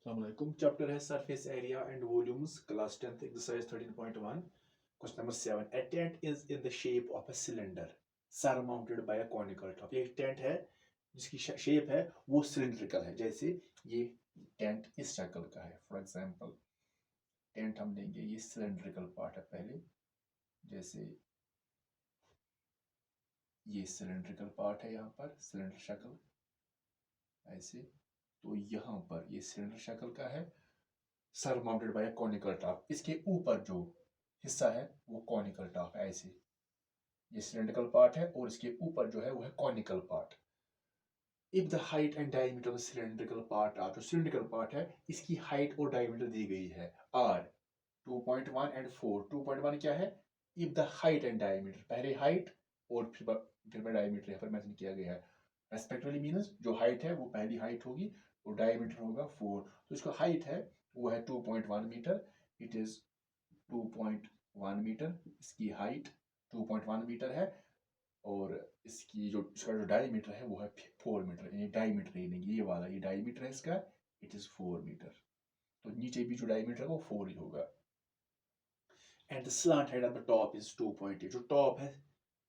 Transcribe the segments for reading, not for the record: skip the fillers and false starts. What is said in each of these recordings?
Assalamualaikum. Chapter has surface area and volumes. Class 10th exercise 13.1. Question number 7. A tent is in the shape of a cylinder surmounted by a conical top. ये एक tent है जिसकी shape है वो cylindrical है. जैसे ये tent इस शक्ल का है. फॉर एग्जांपल टेंट हम लेंगे, ये सिलेंड्रिकल पार्ट है. पहले जैसे ये सिलेंड्रिकल पार्ट है, यहाँ पर सिलेंडर शक्ल ऐसे. तो यहाँ पर ये सिलेंडर शक्ल का है, सरमाउंटेड बाय कॉनिकल टॉप. इसके ऊपर जो हिस्सा है वो कॉनिकल टॉप है. ऐसे ये सिलेंड्रिकल पार्ट है और इसके ऊपर जो है वो है conical part. If the height and diameter of the cylindrical part are, जो सिलेंड्रिकल पार्ट है इसकी हाइट और डायमीटर दी गई है आर 2.1 एंड 4. 2.1 क्या है? If the height and diameter, पहले हाइट और फिर डायमीटर यहाँ पर मेंशन किया गया है. रेस्पेक्टिवली मीन्स जो हाइट है वो पहली हाइट होगी और डायमीटर होगा 4. तो इसका हाइट है वो है 2.1 मीटर. इट इज 2.1 मीटर इसकी हाइट 2.1 मीटर है और इसका जो डायमीटर है वो है 4 मीटर. यानी डायमीटर ही नहीं, ये वाला ये डायमीटर है इसका, इट इज 4 मीटर. तो नीचे भी जो डायमीटर है वो 4 ही होगा. And the slant head at the top is 2.8. जो टॉप है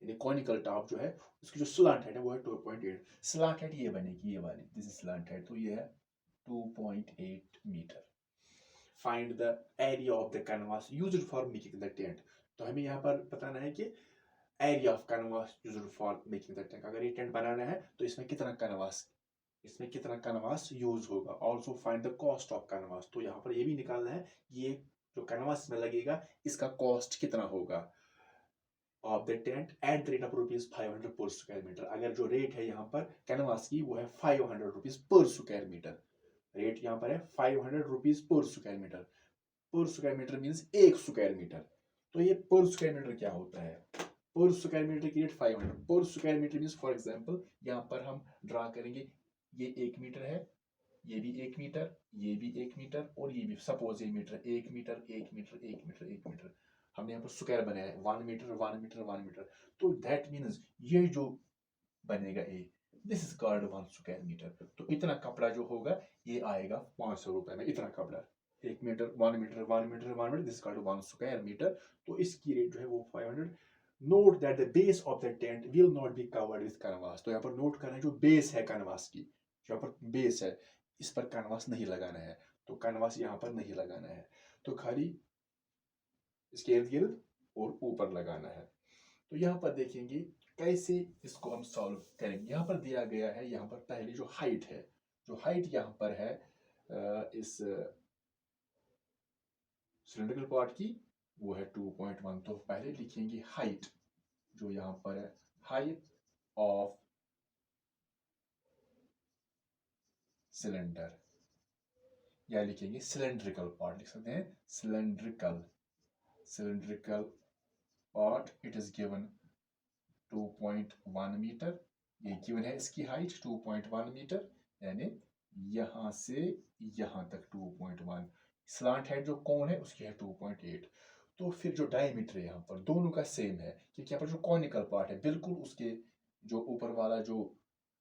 यानी कॉनिकल टॉप जो है उसकी जो स्लांट हेड है वो है 2.8. स्लांट हेड ये बनेगी, ये वाली, दिस इज स्लांट हेड. तो ये है 2.8 metre. Find the area of the canvas used for making the tent. तो हमें यहाँ पर बताना है कि area of canvas used for making the tent. अगर ये टेंट बनाना है तो इसमें कितना कैनवास यूज होगा. Also find the cost of canvas. तो यहाँ पर ये भी निकालना है ये जो कैनवास में लगेगा इसका कॉस्ट कितना होगा of the tent at the rate of ₹500 per square metre. अगर जो रेट है यहाँ पर कैनवास की वो है ₹500 पर स्क्वायर मीटर. रेट यहाँ पर है ₹500 per square metre. Per square metre means 1 square metre. तो ये पर स्क्वायर मीटर क्या होता है? पर स्क्वायर मीटर की rate 500 per square metre means for example यहाँ पर हम ड्रा करेंगे, ये 1 मीटर है, ये भी 1 मीटर, ये भी 1 मीटर और ये भी सपोज ये metre, 1 metre 1 metre 1 metre 1 metre. हमने यहाँ पर स्क्वायर बनाया है 1 मीटर 1 मीटर 1 मीटर. तो दैट मीन्स ये जो बनेगा ए, this is called 1 square metre. तो इतना कपड़ा जो होगा ये आएगा 500 रुपए में. इतना कपड़ा 1 metre 1 metre 1 metre 1 metre, this called 1 square metre. तो इसकी रेट जो है वो 500. Note that the base of the tent will not be covered with canvas. तो यहाँ पर नोट करना है जो बेस है कैनवास की, यहाँ पर बेस है इस पर कैनवास नहीं लगाना है. तो कैनवास यहाँ पर नहीं लगाना है, तो खाली इसके इर्द गिर्द और ऊपर लगाना है. तो यहाँ पर देखेंगे कैसे इसको हम सॉल्व करेंगे. यहाँ पर दिया गया है, यहाँ पर पहले जो हाइट है, जो हाइट यहाँ पर है इस सिलेंड्रिकल पार्ट की वो है 2.1. तो पहले लिखेंगे हाइट, जो यहाँ पर है हाइट ऑफ सिलेंडर, या लिखेंगे सिलेंड्रिकल पार्ट, लिख सकते हैं cylindrical part. It is given 2.1 metre. ये गिवन है इसकी हाइट 2.1 मीटर, यानी यहां से यहां तक 2.1. स्लांट हेड जो कोन है उसकी है 2.8. तो फिर जो डायमीटर है यहाँ पर दोनों का सेम है, क्योंकि यहाँ पर जो कॉनिकल पार्ट है बिल्कुल उसके जो ऊपर वाला जो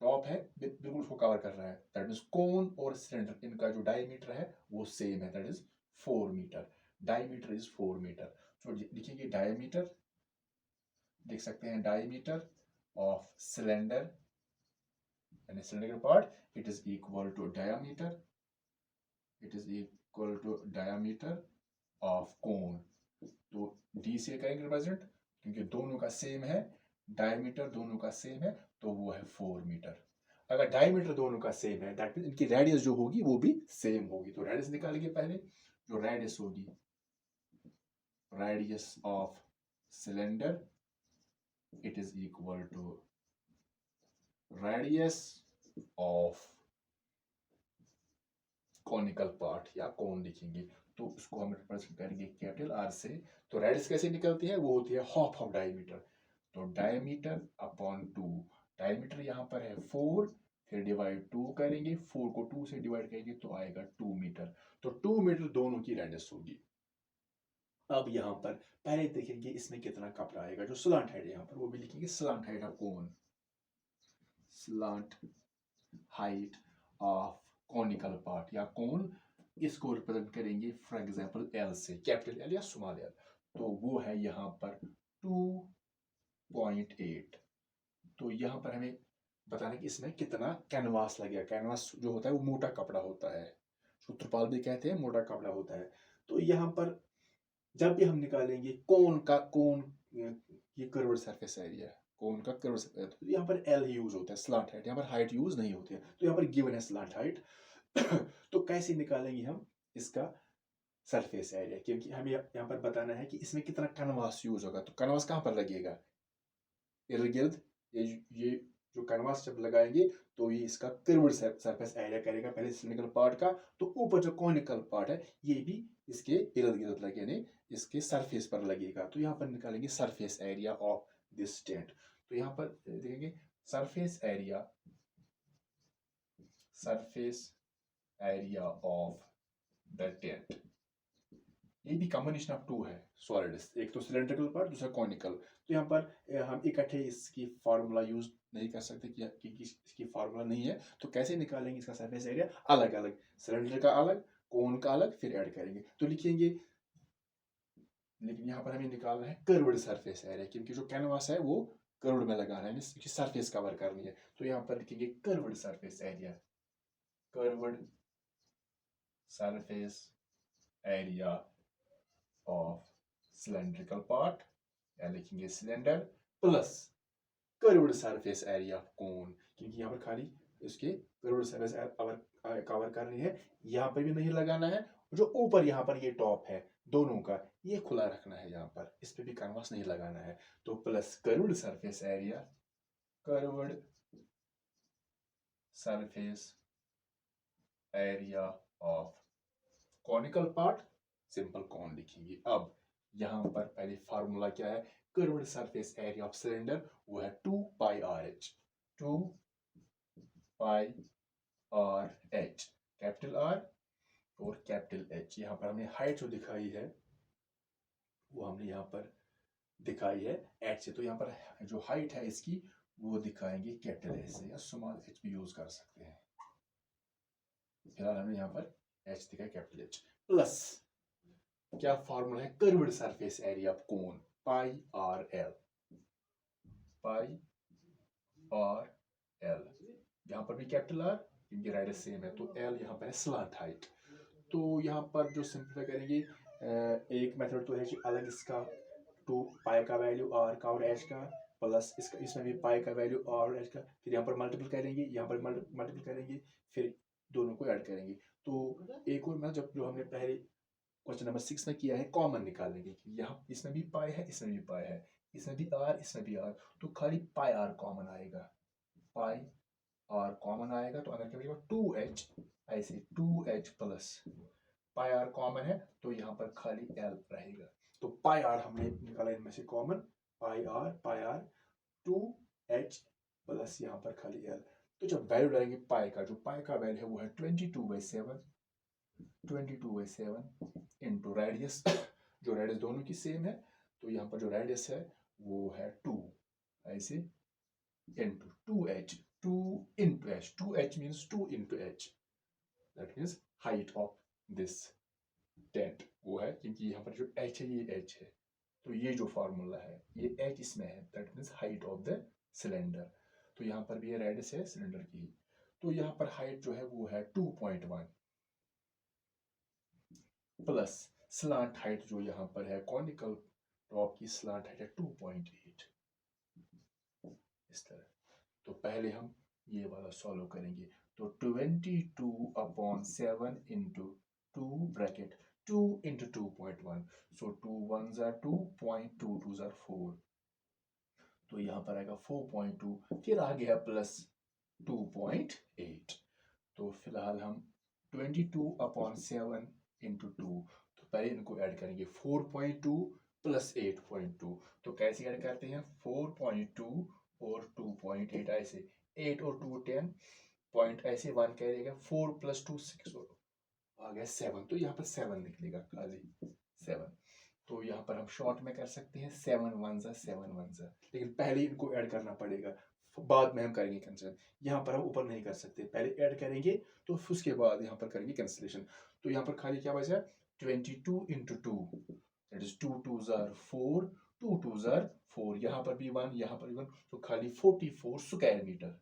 टॉप है बिल्कुल उसको कवर कर रहा है. दैट मीन्स कोन और सिलेंडर इनका जो डायमीटर है वो सेम है, that is 4 metre. Diameter is 4 metre. तो लिखेंगे डायमीटर, लिख सकते हैं डायमीटर ऑफ सिलेंडर यानी cylinder part, it is equal to diameter, it is equal to diameter of cone. तो डी से करेंगे रिप्रेजेंट क्योंकि दोनों का सेम है, डायमीटर दोनों का सेम है तो वो है 4 मीटर. अगर डायमीटर दोनों का सेम है दैट मीन इनकी रेडियस जो होगी वो भी सेम होगी. तो रेडियस निकालेंगे पहले. जो रेडियस होगी, radius of cylinder, it is equal to radius of conical part या कोन लिखेंगे. तो उसको हम रिप्रेजेंट करेंगे कैपिटल आर से. तो रेडियस कैसे निकलती है? वो होती है हाफ ऑफ डायमीटर. तो डायमीटर अपॉन 2, डायमीटर यहाँ पर है 4, फिर डिवाइड 2 करेंगे, 4 को 2 से डिवाइड करेंगे तो आएगा 2 मीटर. तो 2 मीटर दोनों की रेडियस होगी. अब यहाँ पर पहले देखेंगे इसमें कितना कपड़ा आएगा. जो स्लांट हाइट है यहाँ पर वो भी लिखेंगे slant height of cone, slant height of conical part या कोन इसको रिप्रेजेंट करेंगे फॉर एग्जांपल एल से, कैपिटल एल या स्मॉल एल, तो वो है यहाँ पर 2.8। तो यहाँ पर हमें बताना कि इसमें कितना कैनवास लगेगा। कैनवास जो होता है वो मोटा कपड़ा होता है, जो त्रिपाल भी कहते हैं, मोटा कपड़ा होता है। तो यहाँ पर जब भी हम निकालेंगे कोन ये कर्व्ड सरफेस एरिया, कोन का कर्व्ड सरफेस, तो यहाँ पर एल ही यूज होता है, स्लांट हाइट, यहाँ पर हाइट यूज नहीं होती है। तो यहाँ पर गिवन है स्लांट हाइट। तो कैसे निकालेंगे हम इसका सरफेस एरिया, क्योंकि हमें यहाँ पर बताना है कि इसमें कितना कैनवास यूज होगा। तो कैनवास कहाँ पर लगेगा, इर्द गिर्द। ये जो कैनवास जब लगाएंगे तो ये इसका कर्व्ड सरफेस एरिया करेगा पहले सिलिंड्रिकल पार्ट का। तो ऊपर जो कॉनिकल पार्ट है ये भी इसके इर्द गिर्द लगे, यानी इसके सरफेस पर लगेगा। तो यहाँ पर निकालेंगे surface area of this tent. तो यहाँ पर देखेंगे surface area of the tent. ये भी कॉम्बिनेशन ऑफ टू है सॉलिड्स, एक तो सिलेंड्रिकल पार्ट, दूसरा कॉनिकल। तो यहाँ पर हम इकट्ठे इसकी फार्मूला यूज नहीं कर सकते कि इसकी फार्मूला नहीं है। तो कैसे निकालेंगे इसका सरफेस एरिया, अलग अलग, सिलेंडर का अलग, कोन का अलग, फिर ऐड करेंगे। तो लिखेंगे, लेकिन यहाँ पर हमें निकालना है कर्व्ड सरफेस एरिया, क्योंकि जो कैनवास है वो कर्व्ड में लगाना है, इसकी सरफेस कवर करनी है। तो यहाँ पर लिखेंगे curved surface area, curved surface area of cylindrical part, या लिखेंगे cylinder, plus curved surface area of cone, क्योंकि यहाँ पर खाली इसके कर्व्ड सरफेस कवर करनी है, यहाँ पर भी नहीं लगाना है। जो ऊपर यहाँ पर ये टॉप है दोनों का, ये खुला रखना है, यहाँ पर इस पे भी कैनवास नहीं लगाना है। तो plus curved surface area of conical part, simple cone लिखेंगे। अब यहाँ पर पहले फार्मूला क्या है, curved surface area of cylinder, वो है 2 pi r h, 2 pi r h, capital R और कैपिटल एच। यहाँ पर हमने हाइट जो दिखाई है वो हमने यहाँ पर दिखाई है एच से। तो यहाँ पर जो हाइट है इसकी वो दिखाएंगे कैपिटल एच से, या स्मॉल एच भी यूज कर सकते हैं। फिलहाल हमने यहाँ पर एच दिखाया, कैपिटल एच, प्लस क्या फॉर्मूला है, curved surface area of cone, pi R L, pi R L. यहाँ पर भी कैपिटल आर, क्योंकि राइडर सेम है। तो एल यहाँ पर है स्लांट हाइट। तो यहाँ पर जो सिंपलीफाई करेंगे, एक मेथड तो है कि अलग इसका 2 पाई का वैल्यू आर का और एच का, प्लस इसका इसमें भी पाई का वैल्यू आर और एच का, फिर यहाँ पर मल्टीपल करेंगे, यहाँ पर मल्टीपल करेंगे, फिर दोनों को ऐड करेंगे। तो एक और मतलब जो हमने पहले क्वेश्चन नंबर 6 में किया है, कॉमन निकालेंगे कि यहाँ इसमें भी पाई है, इसमें भी पाई है, इसमें भी आर, इसमें भी आर, तो खाली पाई आर कॉमन आएगा, पाई आर कॉमन आएगा। तो अंदर क्या बचेगा 2h, ऐसे 2h plus pi are common है, तो यहाँ पर खाली एल रहेगा। तो पाई आर हमने निकाला इनमें से common, pi are 2h plus यहाँ पर खाली एल। तो जब वैल्यू डालेंगे पाई का, जो पाई का वैल्यू है वो है 22/7, 22/7 इंटू रेडियस, जो रेडियस दोनों की सेम है, तो यहाँ पर जो रेडियस है वो है 2, ऐसे into 2h, 2 into h, 2h means 2 into h, that means height of this tent वो है, क्योंकि यहाँ पर जो h है ये h है। तो ये जो फार्मूला है ये h इसमें है, that means height of the cylinder. तो यहाँ पर भी ये रेडियस है सिलेंडर की। तो यहाँ पर हाइट जो है वो है 2.1 प्लस स्लांट हाइट जो यहाँ पर है, कॉनिकल टॉप की स्लांट हाइट है 2.8, इस तरह। तो पहले हम ये वाला सॉल्व करेंगे। तो 22/7 into 2 bracket 2 into 2.1, so 2 1s are 2, 2 2s are 4, तो यहाँ पर आएगा 4.2, फिर आ गया प्लस 2.8। तो फिलहाल हम 22/7 इंटू 2, तो पहले इनको ऐड करेंगे, 4.2 प्लस 8.2। तो कैसे ऐड करते हैं, 4.2 और 2.8, ऐसे 8 और 2 10 पॉइंट, ऐसे 1 करेगा, 4 + 2 6 आ गया 7। तो यहाँ पर 7 निकलेगा, खाली 7। तो यहाँ पर हम शॉर्ट में कर सकते हैं, 7 1s are 7 1s are, लेकिन पहले इनको ऐड करना पड़ेगा। बाद में हम करेंगे कैंसिल। यहाँ पर हम ऊपर नहीं कर सकते, पहले ऐड करेंगे तो उसके बाद यहाँ पर करेंगे कैंसिलेशन। तो यहाँ पर खाली क्या बचा, 22 into 2, that is 2 2s are 4, 2 2s are 4, यहाँ पर भी 1, यहाँ पर भी 1, तो खाली 44 स्क्वायर मीटर,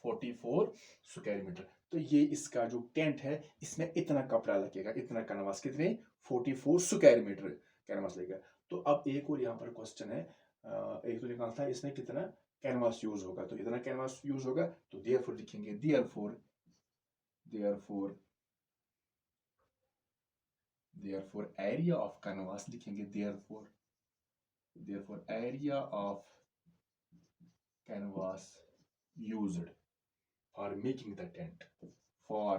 44 स्क्वायर मीटर। तो ये इसका जो टेंट है, इसमें इतना कपड़ा लगेगा, इतना कैनवास, कितने, 44 स्क्वायर मीटर कैनवास लगेगा। तो अब एक और यहाँ पर क्वेश्चन है, एक तो निकालना था इसमें कितना कैनवास यूज होगा, तो इतना कैनवास यूज होगा, तो देयरफॉर लिखेंगे, देयरफॉर एरिया ऑफ कैनवास लिखेंगे, therefore area of canvas used for making the tent, for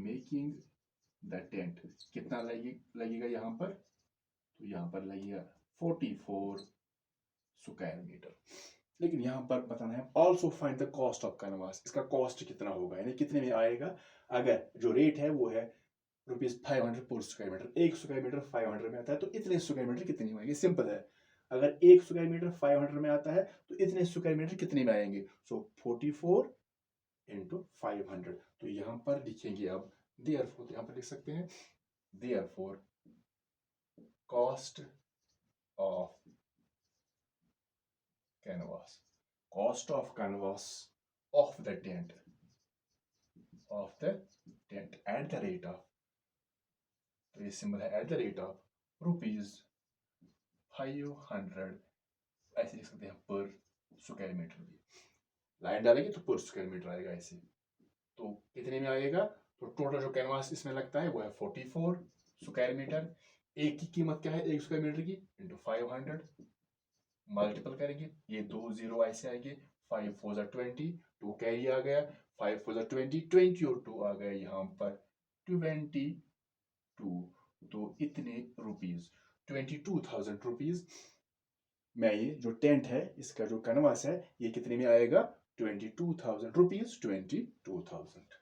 making the tent, कितना लगेगा यहाँ पर, तो यहाँ पर लगेगा 44 स्क्वायर मीटर। लेकिन यहाँ पर बताना है also find the cost of canvas, इसका कॉस्ट कितना होगा, यानी कितने में आएगा। अगर जो रेट है वो है ₹500 per square metre, 1 square metre 500 में आता है, तो इतने स्क्वायर मीटर कितने में आएंगे, सिंपल है। अगर 1 स्क्वायर मीटर 500 में आता है, तो इतने स्क्वायर मीटर कितने में आएंगे, सो 44 इंटू 500। तो यहाँ पर लिखेंगे अब देयरफॉर, यहाँ पर लिख सकते हैं therefore cost of canvas, cost of canvas of the tent at the rate of, तो ये सिंबल है एट द रेट ऑफ ₹500, ऐसे लिख सकते हैं पर स्क्वायर मीटर भी, लाइन डालेंगे तो पर स्क्वायर मीटर आएगा ऐसे। तो कितने में आएगा, तो टोटल जो कैनवास इसमें लगता है वो है 44 स्क्वायर मीटर। एक की कीमत क्या है, 1 स्क्वायर मीटर की, इंटू 500, मल्टीपल करेंगे, ये 2 0 ऐसे आएंगे, 5 4 20, 2 कैरी आ गया, 5 4 20, 20 और 2 आ गया यहाँ पर 22, तो इतने रुपीज, 22,000 रुपीज में ये जो टेंट है, इसका जो कैनवास है, ये कितने में आएगा, 22,000 रुपीज, 22,000।